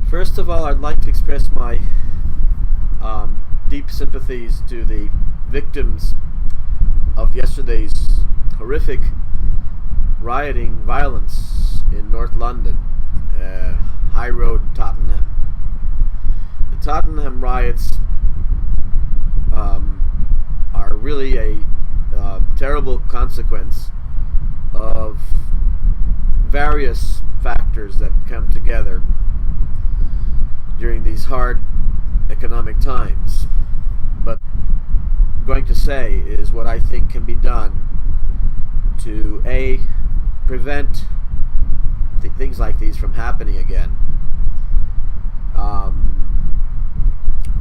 First of all, I'd like to express my deep sympathies to the victims of yesterday's horrific rioting violence in North London, High Road, Tottenham. The Tottenham Riots are really a terrible consequence of various factors that come together during these hard economic times. But what I'm going to say is what I think can be done to prevent things like these from happening again,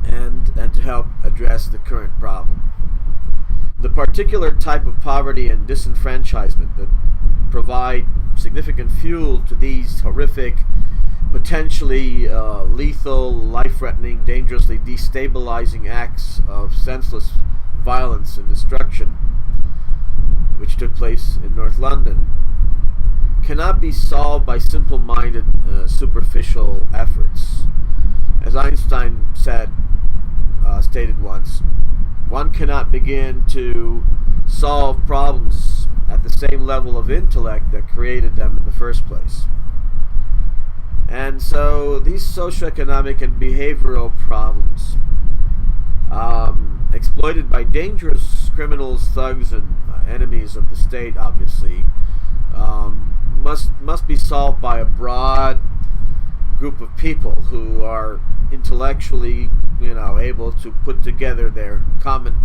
and to help address the current problem. The particular type of poverty and disenfranchisement that provide significant fuel to these horrific, potentially lethal, life-threatening, dangerously destabilizing acts of senseless violence and destruction, which took place in North London, cannot be solved by simple-minded, superficial efforts. As Einstein stated once, one cannot begin to solve problems at the same level of intellect that created them in the first place. And so these socioeconomic and behavioral problems, exploited by dangerous criminals, thugs, and enemies of the state, obviously, must be solved by a broad group of people who are intellectually, able to put together their common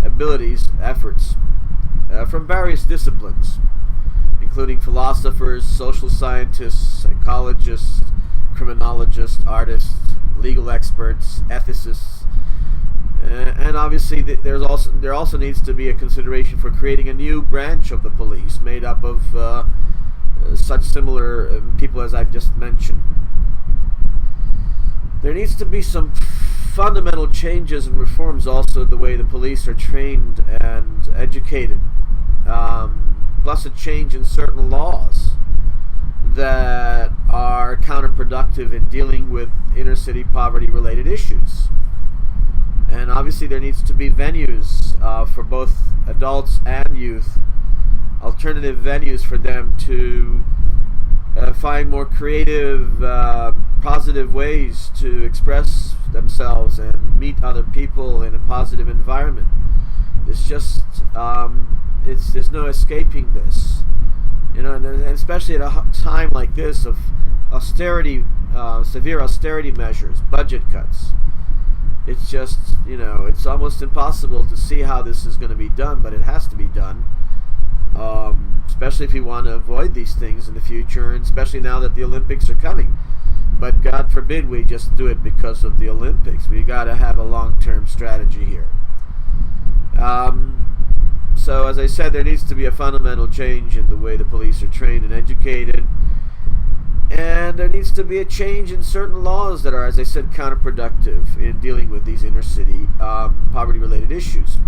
abilities, efforts, from various disciplines, including philosophers, social scientists, psychologists, criminologists, artists, legal experts, ethicists, and obviously there also needs to be a consideration for creating a new branch of the police made up of such similar people as I've just mentioned. There needs to be some fundamental changes and reforms also the way the police are trained and educated, plus a change in certain laws that are counterproductive in dealing with inner city poverty related issues. And obviously there needs to be venues for both adults and youth, alternative venues for them to find more creative, positive ways to express themselves and meet other people in a positive environment. It's just, there's no escaping this, and especially at a time like this of austerity, severe austerity measures, budget cuts. It's just, it's almost impossible to see how this is going to be done, but it has to be done, especially if you want to avoid these things in the future, and especially now that the Olympics are coming. But God forbid we just do it because of the Olympics. We got to have a long-term strategy here. So as I said, there needs to be a fundamental change in the way the police are trained and educated. And there needs to be a change in certain laws that are, as I said, counterproductive in dealing with these inner city poverty-related issues.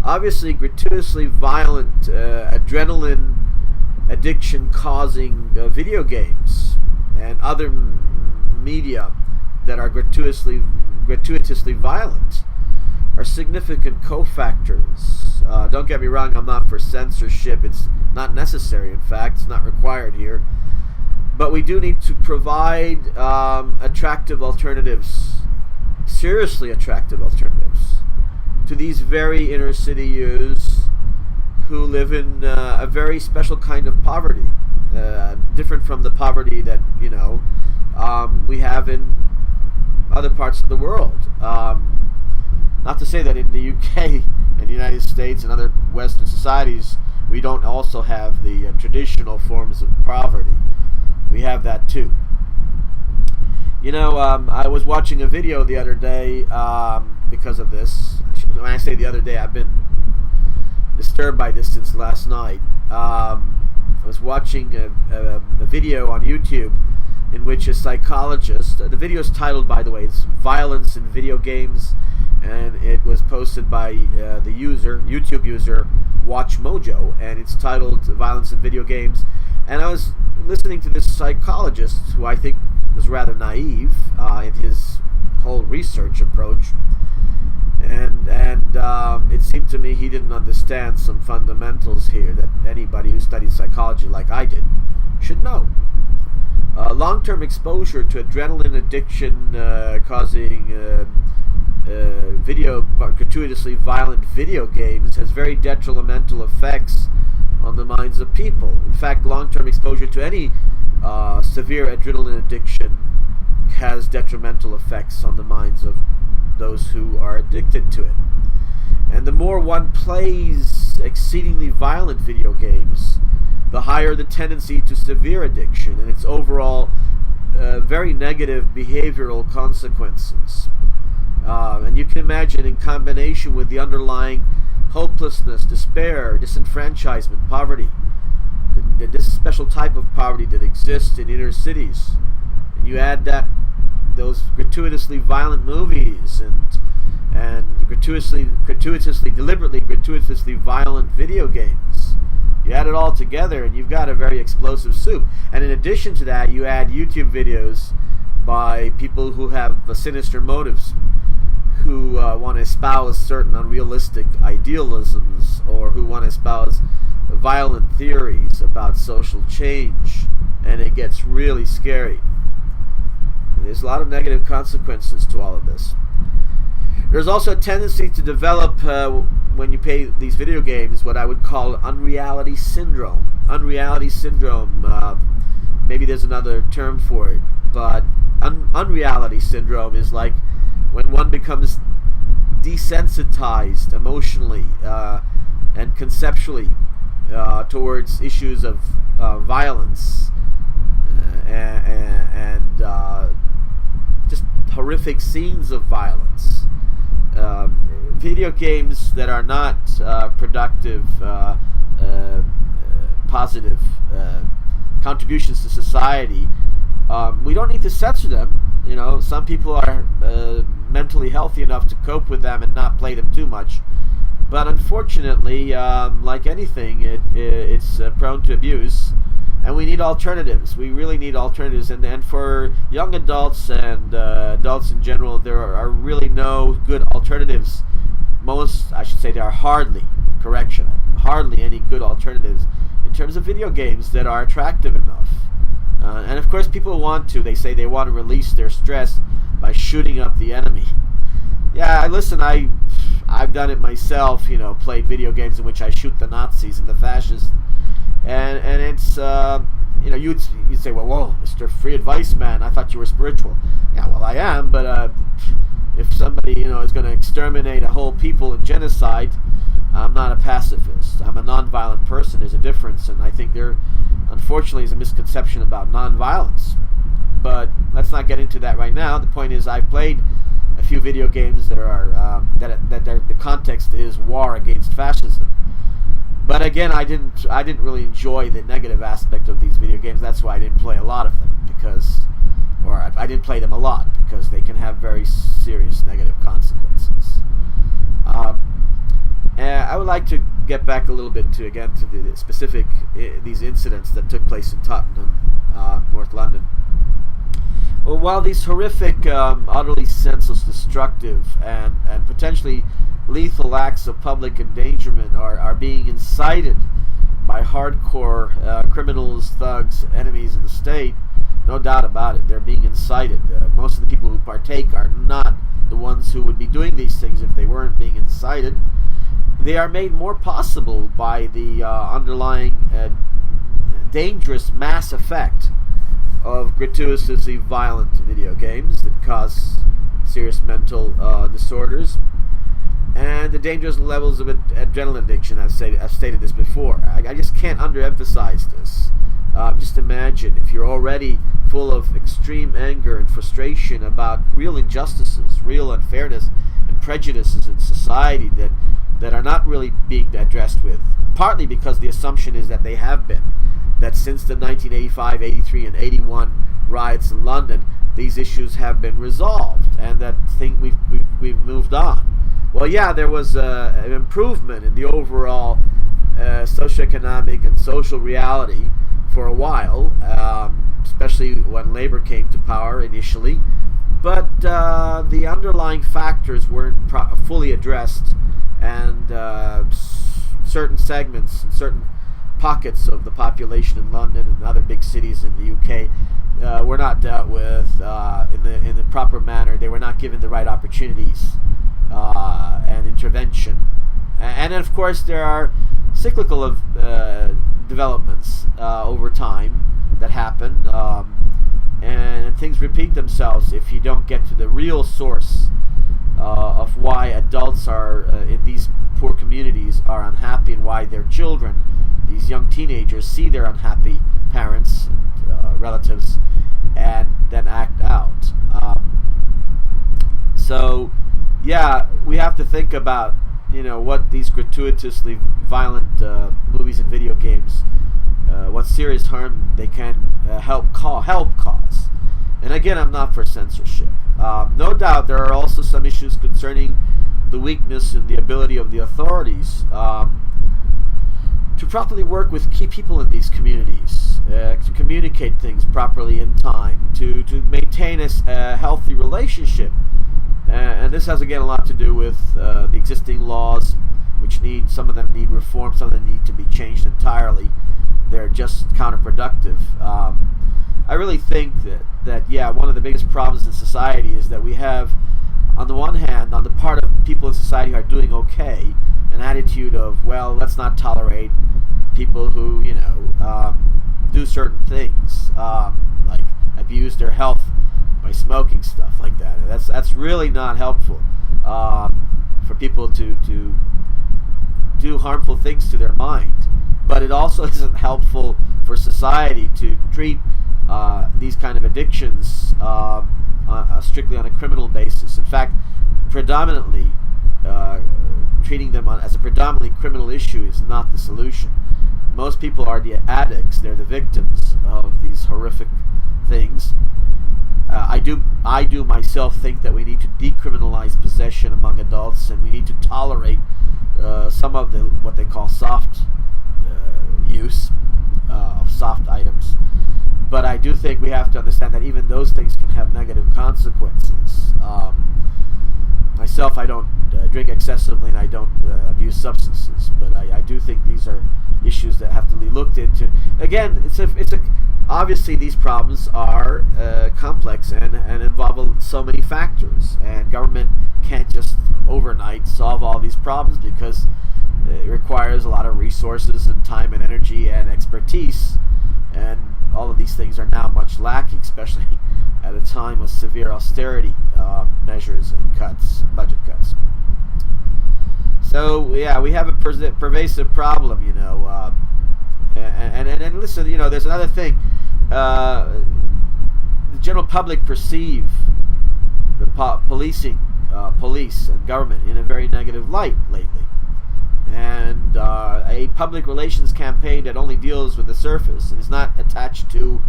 Obviously, gratuitously violent, adrenaline addiction-causing video games and other media that are gratuitously violent are significant cofactors. Don't get me wrong, I'm not for censorship. It's not necessary, in fact. It's not required here. But we do need to provide attractive alternatives, seriously attractive alternatives, to these very inner city youths who live in a very special kind of poverty, different from the poverty that we have in other parts of the world. Not to say that in the UK and the United States and other Western societies we don't also have the traditional forms of poverty. We have that too. I was watching a video the other day because of this. When I say the other day, I've been disturbed by this since last night. I was watching a video on YouTube in which a psychologist, the video is titled, by the way, it's Violence in Video Games, and it was posted by the YouTube user WatchMojo, and it's titled Violence in Video Games. And I was listening to this psychologist, who I think was rather naive in his whole research approach, and it seemed to me he didn't understand some fundamentals here that anybody who studied psychology like I did should know. Long-term exposure to adrenaline addiction causing gratuitously violent video games has very detrimental effects on the minds of people. In fact, long-term exposure to any severe adrenaline addiction has detrimental effects on the minds of those who are addicted to it. And the more one plays exceedingly violent video games, the higher the tendency to severe addiction and its overall very negative behavioral consequences. And you can imagine, in combination with the underlying hopelessness, despair, disenfranchisement, poverty, this special type of poverty that exists in inner cities, and you add those gratuitously violent movies and deliberately gratuitously violent video games. You add it all together and you've got a very explosive soup. And in addition to that, you add YouTube videos by people who have sinister motives, who want to espouse certain unrealistic idealisms, or who want to espouse violent theories about social change, and it gets really scary. There's a lot of negative consequences to all of this. There's also a tendency to develop, when you play these video games, what I would call unreality syndrome. Unreality syndrome, maybe there's another term for it, but unreality syndrome is like when one becomes desensitized emotionally and conceptually towards issues of violence and just horrific scenes of violence. Video games that are not productive, positive contributions to society, we don't need to censor them. You know, some people are mentally healthy enough to cope with them and not play them too much. But unfortunately, like anything, it's prone to abuse. And we need alternatives. We really need alternatives. And for young adults and adults in general, there are really no good alternatives. There are hardly any good alternatives in terms of video games that are attractive enough. And of course, people they say they want to release their stress by shooting up the enemy. Yeah, listen, I've done it myself, played video games in which I shoot the Nazis and the fascists. And it's, you'd say, well, whoa, Mr. Free Advice Man, I thought you were spiritual. Yeah, well, I am, but if somebody, is going to exterminate a whole people in genocide, I'm not a pacifist. I'm a nonviolent person. There's a difference, and I think there, unfortunately, is a misconception about nonviolence. But let's not get into that right now. The point is, I've played a few video games that are the context is war against fascism. But again, I didn't really enjoy the negative aspect of these video games. That's why I didn't play a lot of them, I didn't play them a lot because they can have very serious negative consequences. And I would like to get back a little bit to the specific these incidents that took place in Tottenham, North London. Well, while these horrific, utterly senseless, destructive, and potentially lethal acts of public endangerment are being incited by hardcore criminals, thugs, enemies of the state, no doubt about it, they're being incited. Most of the people who partake are not the ones who would be doing these things if they weren't being incited. They are made more possible by the underlying dangerous mass effect of gratuitously violent video games that cause serious mental disorders, and the dangerous levels of adrenaline addiction. I've stated this before. I just can't underemphasize this. Just imagine if you're already full of extreme anger and frustration about real injustices, real unfairness, and prejudices in society that are not really being addressed with, partly because the assumption is that they have been. that since the 1985, 83, and 81 riots in London, these issues have been resolved, and that we've moved on. Well, yeah, there was an improvement in the overall socioeconomic and social reality for a while, especially when Labour came to power initially. But the underlying factors weren't fully addressed, and certain segments and certain pockets of the population in London and other big cities in the UK were not dealt with in the proper manner. They were not given the right opportunities and intervention. And of course, there are cyclical of developments over time that happen, and things repeat themselves if you don't get to the real source of why adults are in these poor communities are unhappy, and why their children, these young teenagers, see their unhappy parents and relatives and then act out. So yeah, we have to think about what these gratuitously violent movies and video games, what serious harm they can help cause. And again, I'm not for censorship. No doubt there are also some issues concerning the weakness in the ability of the authorities to properly work with key people in these communities, to communicate things properly in time, to maintain a healthy relationship. And this has, again, a lot to do with the existing laws, which some of them need reform, some of them need to be changed entirely. They're just counterproductive. I really think that one of the biggest problems in society is that we have, on the one hand, on the part of people in society who are doing okay, an attitude of, well, let's not tolerate people who, do certain things, like abuse their health by smoking, stuff like that. And that's really not helpful for people to do harmful things to their mind. But it also isn't helpful for society to treat these kind of addictions strictly on a criminal basis. In fact, predominantly treating them as a predominantly criminal issue is not the solution. Most people are the addicts; they're the victims of these horrific things. I do myself think that we need to decriminalize possession among adults, and we need to tolerate some of what they call soft use of soft items. But I do think we have to understand that even those things can have negative consequences. Myself, I don't drink excessively, and I don't abuse substances, but I do think these are issues that have to be looked into. Again, obviously these problems are complex and involve so many factors, and government can't just overnight solve all these problems, because it requires a lot of resources and time and energy and expertise, and all of these things are now much lacking, especially at a time of severe austerity measures and budget cuts. So yeah, we have a pervasive problem, and listen, there's another thing. The general public perceive the police and government in a very negative light lately. And a public relations campaign that only deals with the surface and is not attached to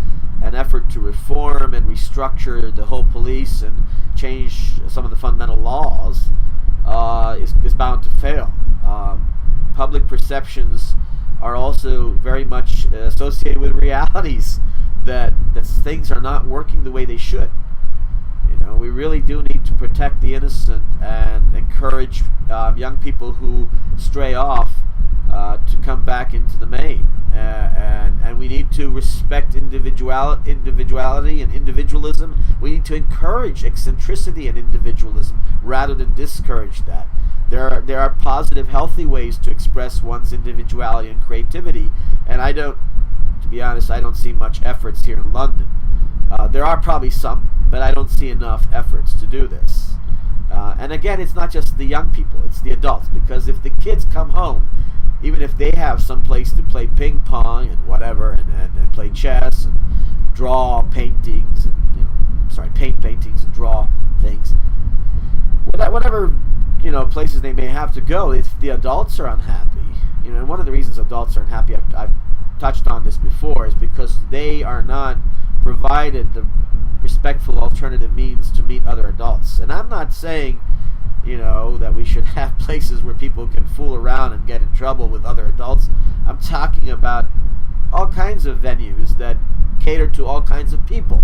an effort to reform and restructure the whole police and change some of the fundamental laws is bound to fail. Public perceptions are also very much associated with realities that things are not working the way they should. We really do need to protect the innocent and encourage young people who stray off to come back into the main. And we need to respect individuality and individualism. We need to encourage eccentricity and individualism rather than discourage that. There are positive, healthy ways to express one's individuality and creativity, and to be honest, I don't see much efforts here in London. There are probably some, but I don't see enough efforts to do this. And again, it's not just the young people, it's the adults, because if the kids come home, even if they have some place to play ping pong and whatever, and play chess and draw paintings, and paint paintings and draw things, whatever places they may have to go, if the adults are unhappy, and one of the reasons adults are unhappy, I've touched on this before, is because they are not provided the respectful alternative means to meet other adults. And I'm not saying, that we should have places where people can fool around and get in trouble with other adults. I'm talking about all kinds of venues that cater to all kinds of people.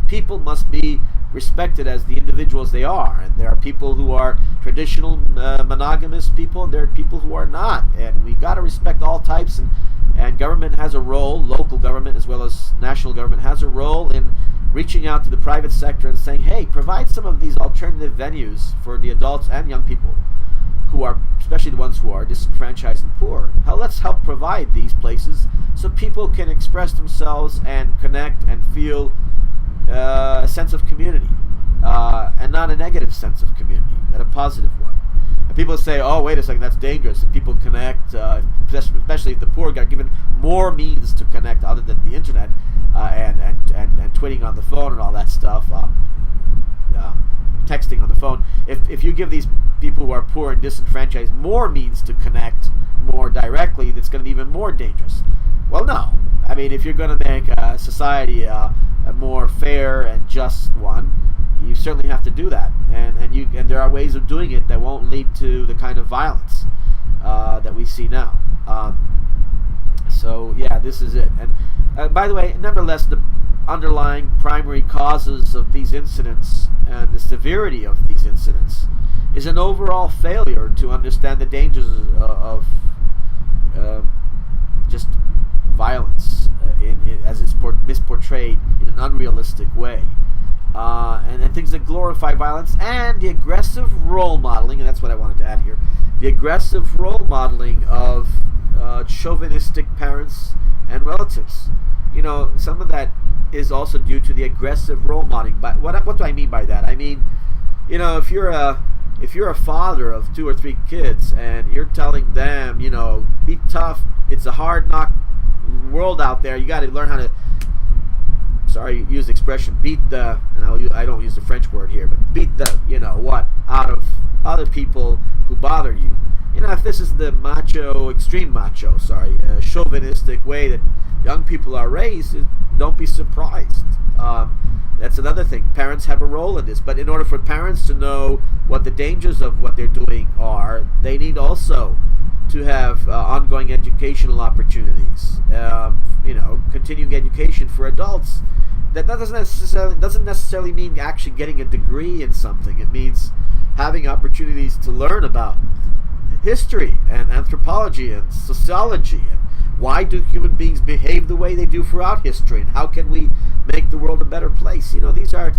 People must be respected as the individuals they are, and there are people who are traditional monogamous people, and there are people who are not, and we've got to respect all types, and government has a role, local government as well as national government has a role in reaching out to the private sector and saying, hey, provide some of these alternative venues for the adults and young people who are, especially the ones who are disenfranchised and poor. Let's help provide these places so people can express themselves and connect and feel a sense of community, and not a negative sense of community, but a positive one. And people say, oh, wait a second, that's dangerous. And people connect, especially if the poor got given more means to connect other than the internet, and tweeting on the phone and all that stuff, texting on the phone. If you give these people who are poor and disenfranchised more means to connect more directly, that's going to be even more dangerous. Well, no. I mean, if you're going to make society a more fair and just one, you certainly have to do that, and there are ways of doing it that won't lead to the kind of violence that we see now. So yeah, this is it. And by the way, nevertheless, the underlying primary causes of these incidents and the severity of these incidents is an overall failure to understand the dangers of just violence as it's misportrayed in an unrealistic way. And things that glorify violence, and the aggressive role modeling, and that's what I wanted to add here, the aggressive role modeling of chauvinistic parents and relatives. Some of that is also due to the aggressive role modeling. But what do I mean by that? I mean, if you're a father of 2 or 3 kids and you're telling them, be tough, it's a hard knock world out there, you got to learn how to, sorry, use the expression, beat the, and I don't use the French word here, but beat the, out of other people who bother you. If this is the extreme macho, chauvinistic way that young people are raised, don't be surprised. That's another thing. Parents have a role in this, but in order for parents to know what the dangers of what they're doing are, they need also to have ongoing educational opportunities, continuing education for adults. That doesn't necessarily mean actually getting a degree in something. It means having opportunities to learn about history and anthropology and sociology, and why do human beings behave the way they do throughout history, and how can we make the world a better place. These are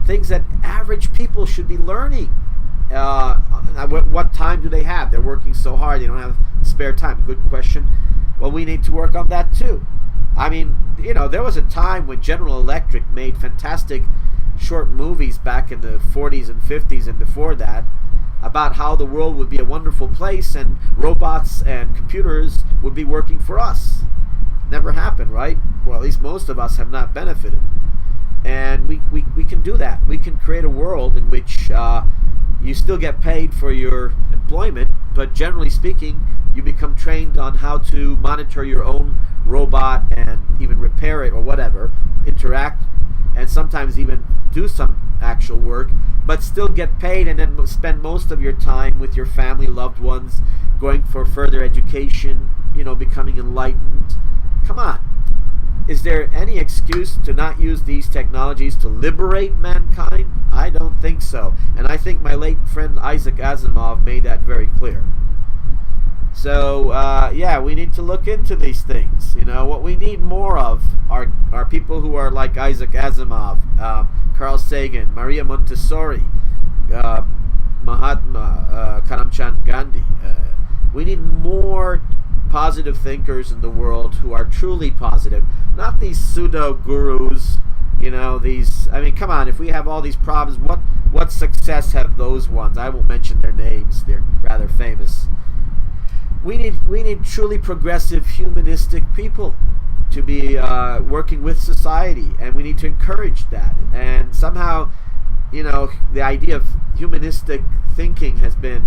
things that average people should be learning. What time do they have? They're working so hard, they don't have spare time. Good question. Well, we need to work on that too. I mean, there was a time when General Electric made fantastic short movies back in the 40s and 50s and before that about how the world would be a wonderful place and robots and computers would be working for us. Never happened, right? Well, at least most of us have not benefited. And we can do that. We can create a world in which you still get paid for your employment, but generally speaking, you become trained on how to monitor your own robot and even repair it or whatever, interact, and sometimes even do some actual work, but still get paid, and then spend most of your time with your family, loved ones, going for further education, becoming enlightened. Come on. Is there any excuse to not use these technologies to liberate mankind? I don't think so. And I think my late friend Isaac Asimov made that very clear. So, we need to look into these things. What we need more of are people who are like Isaac Asimov, Carl Sagan, Maria Montessori, Mahatma, Karamchand Gandhi. We need more positive thinkers in the world who are truly positive, not these pseudo gurus. Come on, if we have all these problems, what success have those ones? I won't mention their names, they're rather famous. We need truly progressive, humanistic people to be working with society, and we need to encourage that. And somehow, the idea of humanistic thinking has been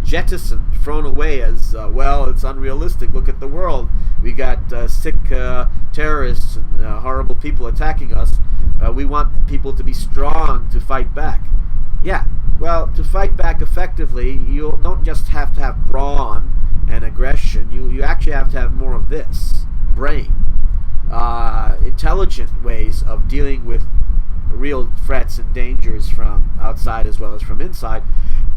jettisoned, thrown away as, well, it's unrealistic. Look at the world. We got sick terrorists and horrible people attacking us. We want people to be strong to fight back. Yeah, well, to fight back effectively, you don't just have to have brawn and aggression. You actually have to have more of this. Brain. Intelligent ways of dealing with real threats and dangers from outside as well as from inside,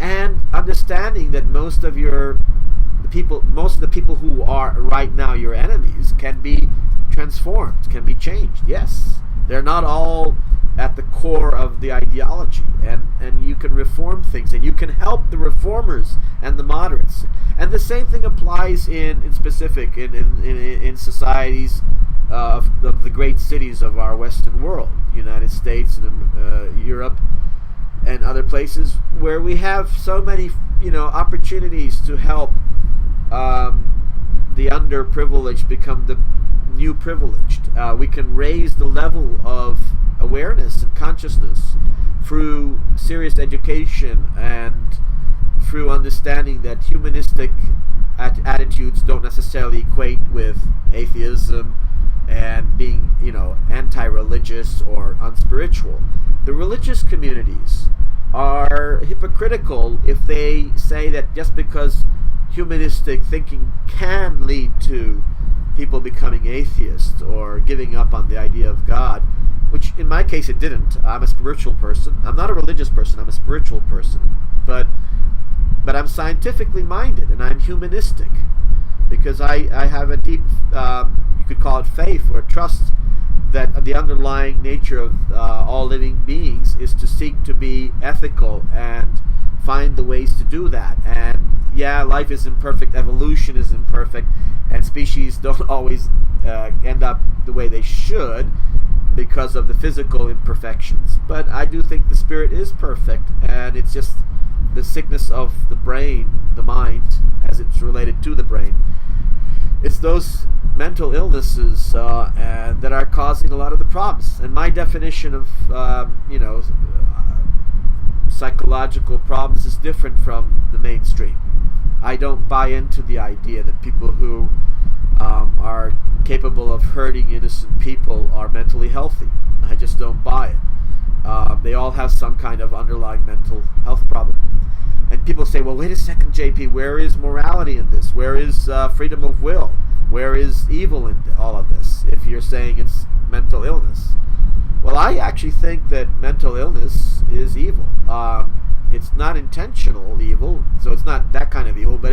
and understanding that most of the people who are right now your enemies can be transformed, can be changed. Yes, they're not all at the core of the ideology, and you can reform things, and you can help the reformers and the moderates. And the same thing applies in specific in societies of the great cities of our Western world, United States and Europe and other places, where we have so many opportunities to help the underprivileged become the new privileged. We can raise the level of awareness and consciousness through serious education and through understanding that humanistic attitudes don't necessarily equate with atheism and being, anti-religious or unspiritual. The religious communities are hypocritical if they say that just because humanistic thinking can lead to people becoming atheists or giving up on the idea of God, which in my case it didn't. I'm a spiritual person. I'm not a religious person. I'm a spiritual person. But I'm scientifically minded and I'm humanistic because I have a deep, you could call it faith or trust, that the underlying nature of all living beings is to seek to be ethical and find the ways to do that. And yeah, life is imperfect, evolution is imperfect, and species don't always end up the way they should because of the physical imperfections. But I do think the spirit is perfect, and it's just the sickness of the brain, the mind, as it's related to the brain. It's those mental illnesses that are causing a lot of the problems. And my definition of psychological problems is different from the mainstream. I don't buy into the idea that people who are capable of hurting innocent people are mentally healthy. I just don't buy it. They all have some kind of underlying mental health problem. And people say, well, wait a second, JP, where is morality in this? Where is freedom of will? Where is evil in all of this, if you're saying it's mental illness? Well, I actually think that mental illness is evil. It's not intentional evil, so it's not that kind of evil, but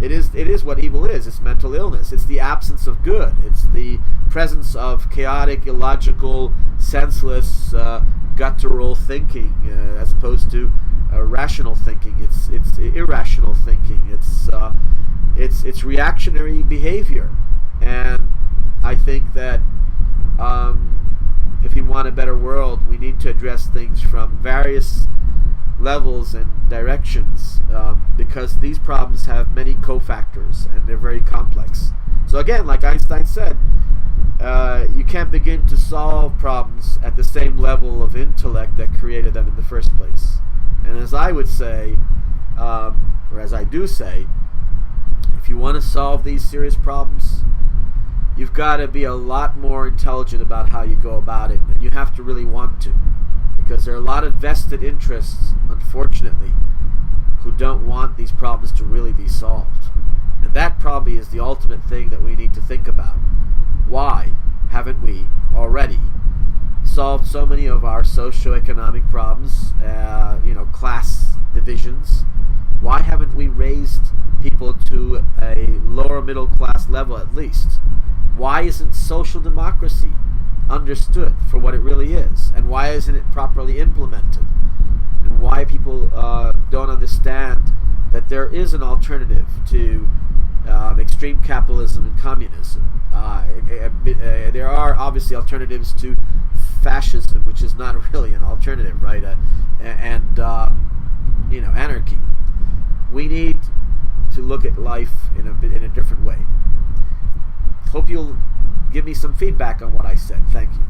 it is what evil is. It's mental illness. It's the absence of good. It's the presence of chaotic, illogical, senseless, guttural thinking, as opposed to rational thinking. It's irrational thinking. It's reactionary behavior. And I think that if we want a better world, we need to address things from various levels and directions, because these problems have many cofactors and they're very complex. So again, like Einstein said, you can't begin to solve problems at the same level of intellect that created them in the first place. And as I would say, or as I do say, if you want to solve these serious problems, you've got to be a lot more intelligent about how you go about it, and you have to really want to, because there are a lot of vested interests, unfortunately, who don't want these problems to really be solved. And that probably is the ultimate thing that we need to think about. Why haven't we already solved so many of our socio-economic problems, class divisions? Why haven't we raised people to a lower middle class level at least? Why isn't social democracy understood for what it really is? And why isn't it properly implemented? And why people don't understand that there is an alternative to extreme capitalism and communism. There are obviously alternatives to fascism, which is not really an alternative, right? And anarchy. We need to look at life in a different way. Hope you'll give me some feedback on what I said. Thank you.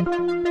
Bye.